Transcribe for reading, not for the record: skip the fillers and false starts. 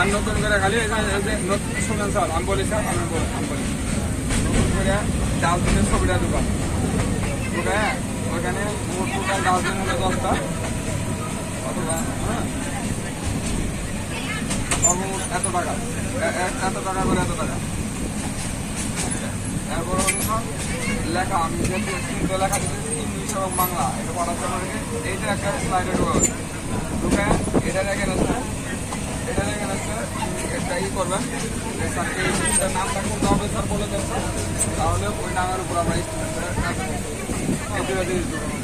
আর নতুন করে খালি শুনেন স্যার আমি বলি স্যার আমি বলি নতুন করে ডাস্টবিনের ছবিটা ঢুকান ঢুকে ওইখানে মোট টোটাল ডাস্টবিন হলো 10টা অথবা হ্যাঁ সর্বমোট এত টাকা করে এত টাকা। এরপর লেখা আমি যে তিনটে লেখা দিচ্ছি ইংলিশ এবং বাংলা এটা পড়ার জন্য এইটা একটা স্লাইডে ঢুকে এটা রেখে আসছে একটা করবেন স্যারকে এই জিনিসটার নামটা কোনটা হবে স্যার বলে দেন তাহলে ওই নামের উপর আমরা স্টুডেন্টরা কাজ করবো।